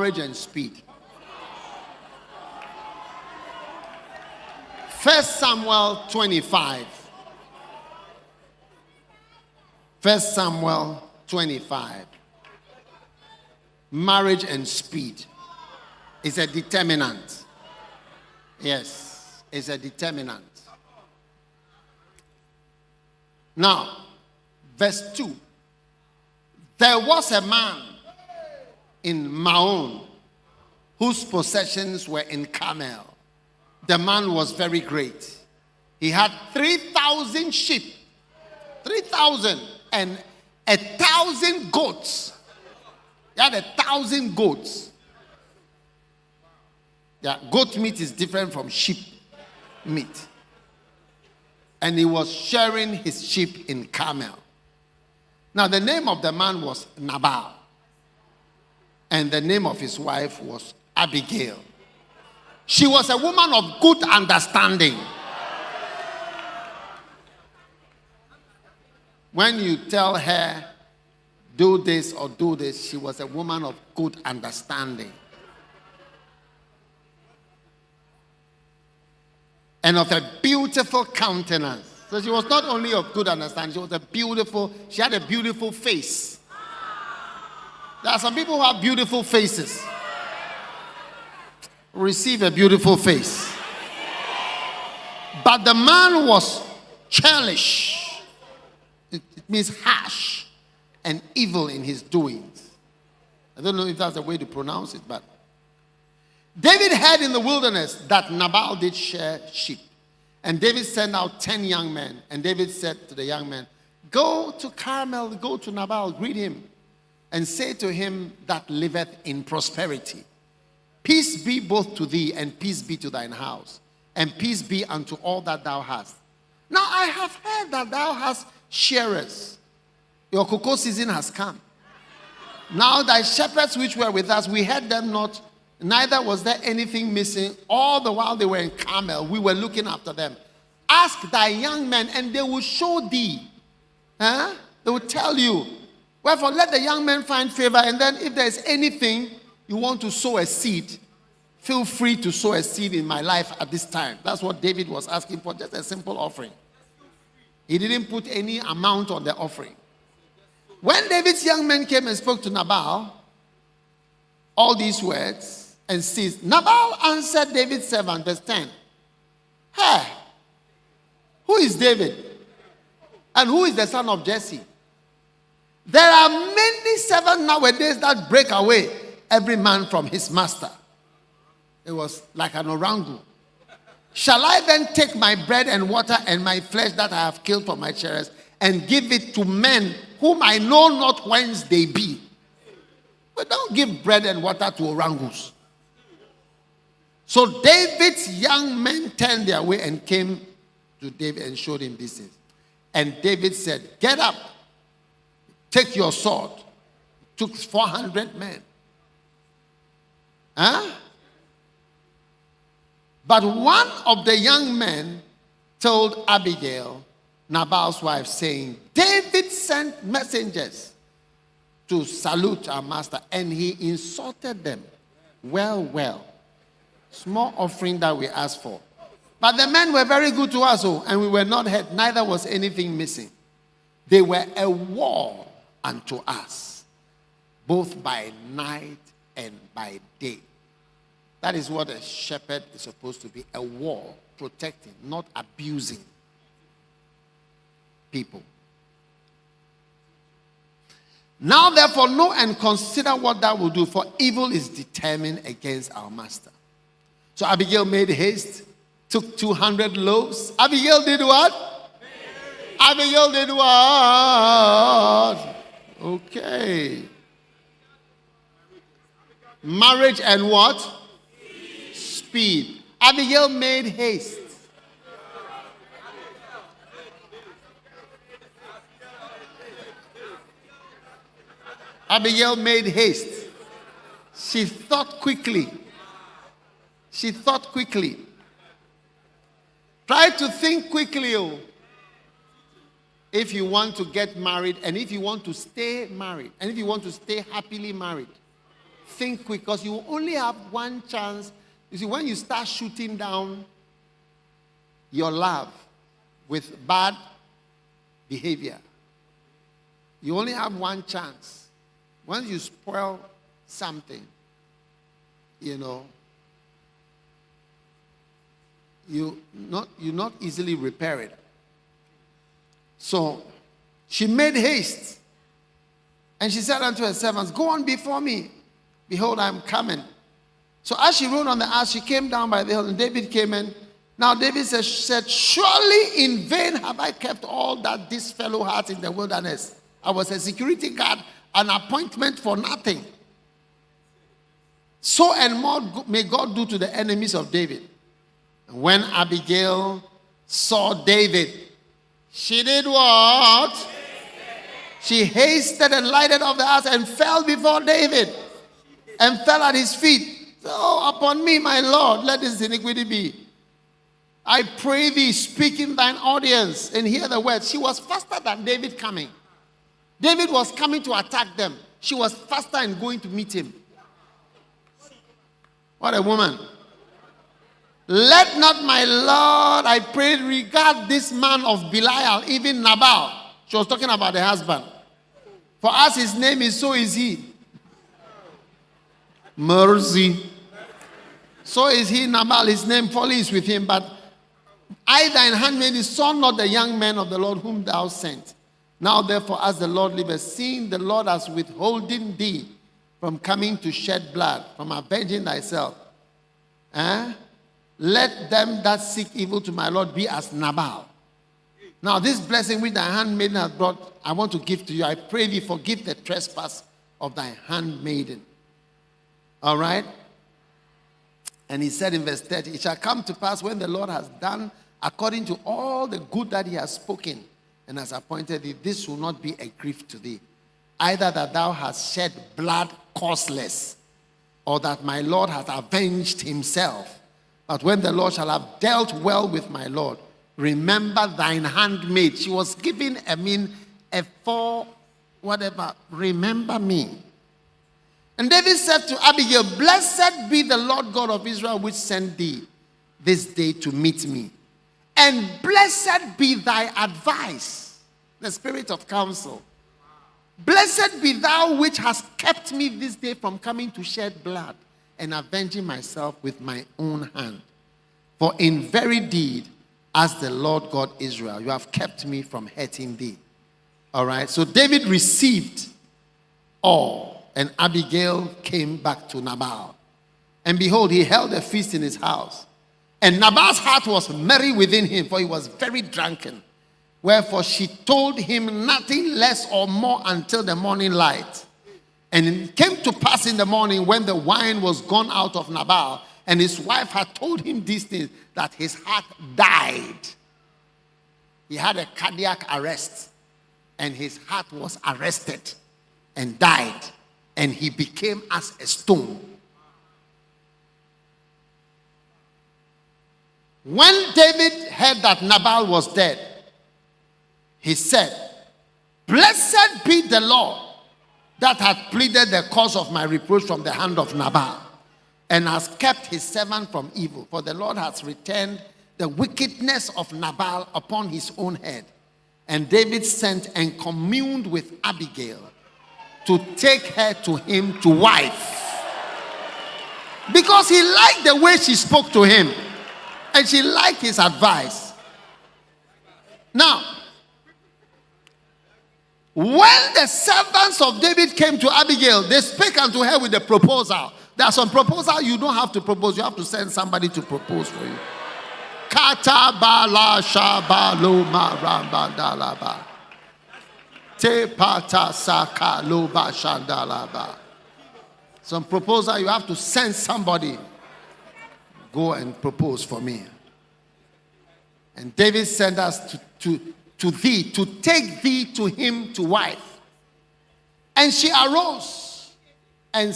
marriage and speed. 1 Samuel 25. 1 Samuel 25. Marriage and speed is a determinant. Yes, it's a determinant. Now, verse 2. There was a man in Maon whose possessions were in Carmel. The man was very great. He had 3,000 sheep, 3,000, and 1,000 goats. He had 1,000 goats. Yeah, goat meat is different from sheep meat. And he was sharing his sheep in Carmel. Now, the name of the man was Nabal. And the name of his wife was Abigail. She was a woman of good understanding. When you tell her, do this or do this, she was a woman of good understanding. And of a beautiful countenance. So she was not only of good understanding, she had a beautiful face. There are some people who have beautiful faces. Receive a beautiful face. But the man was churlish. It means harsh and evil in his doings. I don't know if that's the way to pronounce it, but David heard in the wilderness that Nabal did share sheep. And David sent out 10 young men. And David said to the young men, go to Carmel, go to Nabal, greet him, and say to him that liveth in prosperity, peace be both to thee, and peace be to thine house, and peace be unto all that thou hast. Now I have heard that thou hast shearers. Your cocoa season has come. Now thy shepherds which were with us, we heard them not, neither was there anything missing. All the while they were in Carmel, we were looking after them. Ask thy young men, and they will show thee. They will tell you. Wherefore, let the young men find favor, and then if there is anything you want to sow a seed, feel free to sow a seed in my life at this time. That's what David was asking for, just a simple offering. He didn't put any amount on the offering. When David's young men came and spoke to Nabal all these words and ceased, Nabal answered David's servant, verse 10. Hey, who is David? And who is the son of Jesse? There are many servants nowadays that break away every man from his master. It was like an orangu. Shall I then take my bread and water and my flesh that I have killed for my chariots and give it to men whom I know not whence they be? But don't give bread and water to orangus. So David's young men turned their way and came to David and showed him these things. And David said, get up, take your sword. It took 400 men. But one of the young men told Abigail, Nabal's wife, saying, David sent messengers to salute our master, and he insulted them. Well. Small offering that we asked for. But the men were very good to us, and we were not hurt, neither was anything missing. They were a wall unto us, both by night and by day. That is what a shepherd is supposed to be, a wall, protecting, not abusing people. Now therefore know and consider what thou wilt do, for evil is determined against our master. So Abigail made haste, took 200 loaves. Abigail did what? Abigail did what? Okay. Marriage and what? Speed. Abigail made haste. Abigail made haste. She thought quickly. Try to think quickly, if you want to get married, and if you want to stay married, and if you want to stay happily married. Think quick, because you only have one chance. You see, when you start shooting down your love with bad behavior, you only have one chance. Once you spoil something, you not easily repair it. So she made haste, and she said unto her servants, go on before me. Behold, I am coming. So as she rode on the ass, she came down by the hill, and David came in. Now David said, surely in vain have I kept all that this fellow had in the wilderness. I was a security guard, an appointment for nothing. So and more may God do to the enemies of David. And when Abigail saw David, she did what? She hasted and lighted off the ass and fell before David and fell at his feet. Oh, upon me, my Lord, let this iniquity be. I pray thee, speak in thine audience and hear the words. She was faster than David coming. David was coming to attack them. She was faster in going to meet him. What a woman. Let not my Lord, I pray, regard this man of Belial, even Nabal. She was talking about the husband. For as his name is, so is he. Mercy. So is he, Nabal, his name folly is with him. But I, thine handmaid, saw not the young man of the Lord whom thou sent. Now therefore, as the Lord liveth, seeing the Lord as withholding thee from coming to shed blood, from avenging thyself, let them that seek evil to my Lord be as Nabal. Now this blessing which thy handmaiden hath brought, I want to give to you. I pray thee, forgive the trespass of thy handmaiden. All right? And he said in verse 30, it shall come to pass when the Lord has done according to all the good that he has spoken and has appointed thee, this will not be a grief to thee, either that thou hast shed blood causeless, or that my Lord hath avenged himself. But when the Lord shall have dealt well with my Lord, remember thine handmaid. She was given, remember me. And David said to Abigail, blessed be the Lord God of Israel, which sent thee this day to meet me. And blessed be thy advice, the spirit of counsel. Blessed be thou which hast kept me this day from coming to shed blood and avenging myself with my own hand. For in very deed, as the Lord God Israel, you have kept me from hurting thee. All right. So David received all, and Abigail came back to Nabal. And behold, he held a feast in his house. And Nabal's heart was merry within him, for he was very drunken. Wherefore she told him nothing less or more until the morning light. And it came to pass in the morning, when the wine was gone out of Nabal, and his wife had told him these things, that his heart died. He had a cardiac arrest, and his heart was arrested and died, and he became as a stone. When David heard that Nabal was dead, he said, blessed be the Lord that hath pleaded the cause of my reproach from the hand of Nabal, and has kept his servant from evil. For the Lord has returned the wickedness of Nabal upon his own head. And David sent and communed with Abigail to take her to him to wife, because he liked the way she spoke to him, and she liked his advice. Now, when the servants of David came to Abigail, they spake unto her with a proposal. There are some proposal you don't have to propose. You have to send somebody to propose for you. Kata bala shabalo marambandalaba. Te pata sakaloba shandalaba. Some proposal you have to send somebody. Go and propose for me. And David sent us to thee, to take thee to him to wife. And she arose and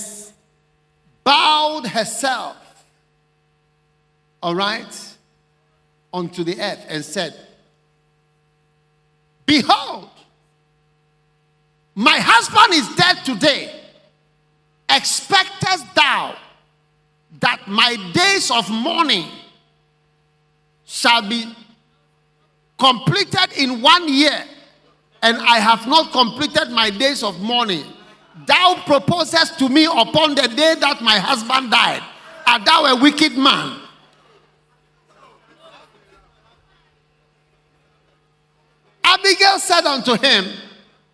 bowed herself, all right, unto the earth, and said, behold, my husband is dead today, expectest thou that my days of mourning shall be completed in 1 year, and I have not completed my days of mourning? Thou proposest to me upon the day that my husband died. Art thou a wicked man? Abigail said unto him,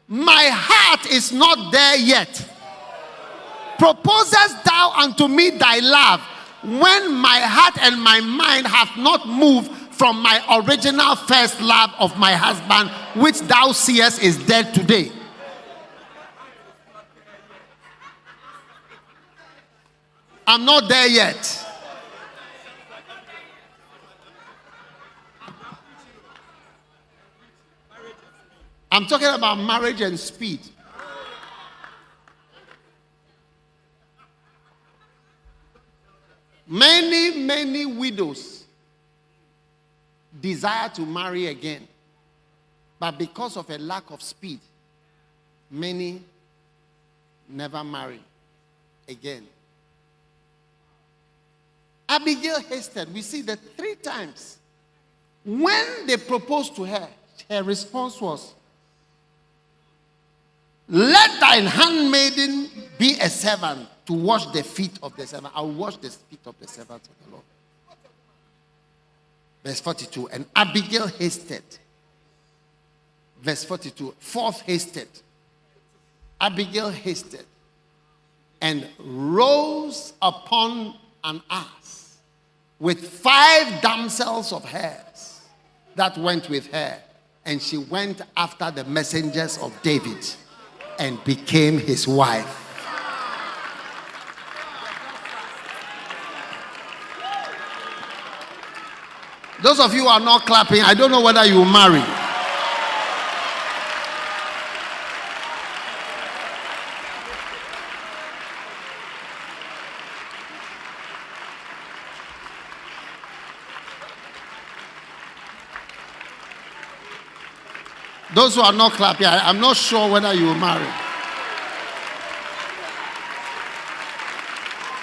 my heart is not there yet. Proposest thou unto me thy love, when my heart and my mind have not moved from my original first love of my husband, which thou seest is dead today? I'm not there yet. I'm talking about marriage and speed. Many widows desire to marry again, but because of a lack of speed, many never marry again. Abigail hasted. We see that 3 times. When they proposed to her, her response was, let thine handmaiden be a servant to wash the feet of the servant. I will wash the feet of the servant of the Lord. Verse 42. And Abigail hasted. Verse 42. Fourth hasted. Abigail hasted and rose upon an ass with 5 damsels of hers that went with her. And she went after the messengers of David and became his wife. Those of you who are not clapping, I don't know whether you will marry. Those who are not clapping, I'm not sure whether you will marry.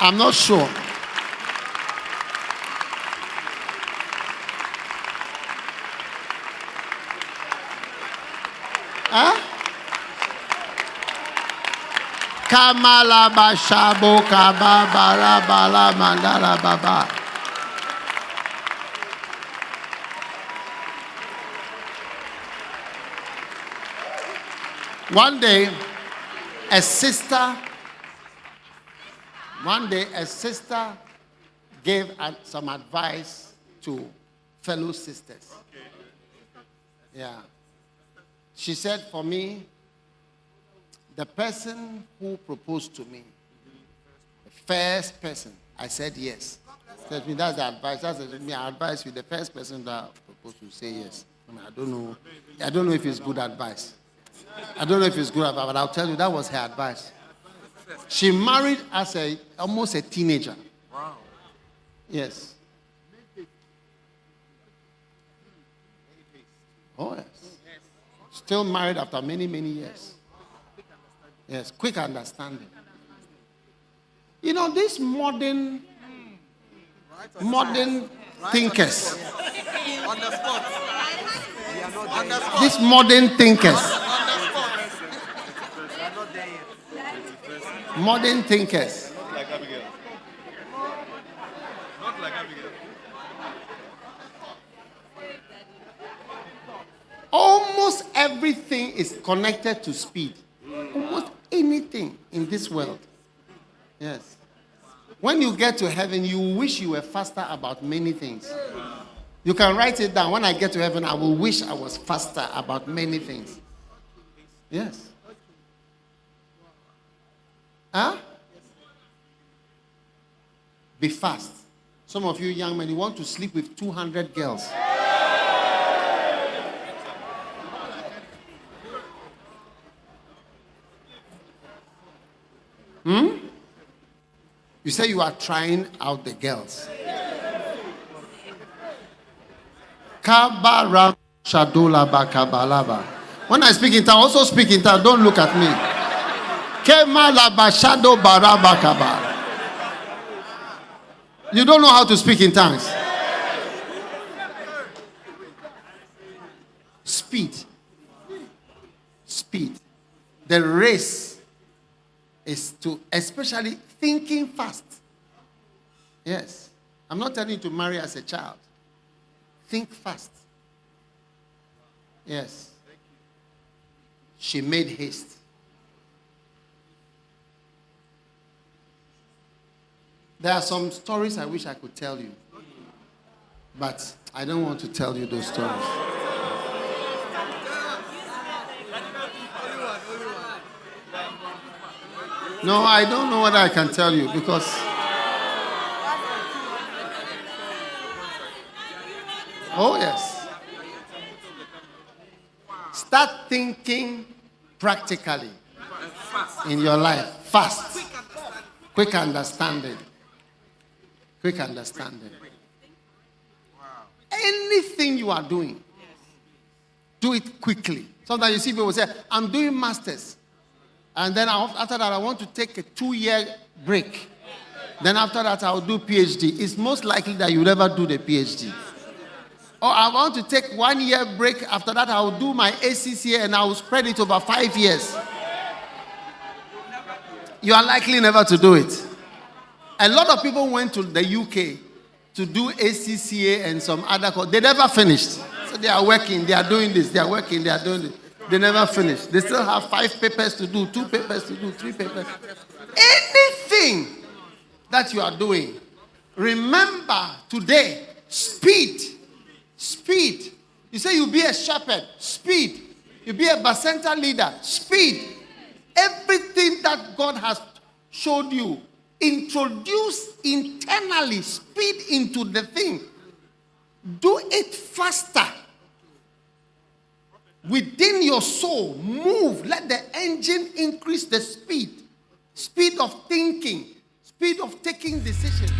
I'm not sure. Huh? Kamala bashabo kababara bala mandala baba. One day, a sister gave some advice to fellow sisters. Yeah. She said, for me, the person who proposed to me, the first person, I said yes. Said me, that's the advice. That's me. I advise you, the first person that proposed to say yes. I don't know if it's good advice. I don't know if it's good advice, but I'll tell you, that was her advice. She married as almost a teenager. Wow. Yes. Oh, yes. Still married after many years. Yes, quick understanding. You know, these modern thinkers. On the spot. These modern thinkers. Modern thinkers. Not like Abigail. Not like Abigail. Almost everything is connected to speed. Almost anything in this world. Yes. When you get to heaven, you wish you were faster about many things. You can write it down. When I get to heaven, I will wish I was faster about many things. Yes. Huh? Be fast. Some of you young men, you want to sleep with 200 girls. You say you are trying out the girls. Kabara shadola bakabalaba. When I speak in tongue, also speak in tongue. Don't look at me. Kemala bashado barabakaba. You don't know how to speak in tongues. Speed. Speed. The race is to, especially thinking fast. Yes. I'm not telling you to marry as a child. Think fast. Yes. She made haste. There are some stories I wish I could tell you. But I don't want to tell you those stories. No, I don't know what I can tell you because oh yes. Start thinking practically in your life. Fast. Quick understanding. Quick understanding. Anything you are doing, do it quickly. Sometimes you see people say, I'm doing masters. And then after that, I want to take a 2-year break. Then after that, I'll do PhD. It's most likely that you'll never do the PhD. Or I want to take 1-year break. After that, I'll do my ACCA and I'll spread it over 5 years. You are likely never to do it. A lot of people went to the UK to do ACCA and some other course. They never finished. So they are working, they are doing this, they are working, they are doing this. They never finished. They still have 5 papers to do, 2 papers to do, 3 papers. Anything that you are doing, remember today, speed. Speed. You say you be a shepherd, speed. You be a bacenta leader, speed. Everything that God has showed you, introduce internally speed into the thing. Do it faster. Within your soul, move. Let the engine increase the speed. Speed of thinking. Speed of taking decisions.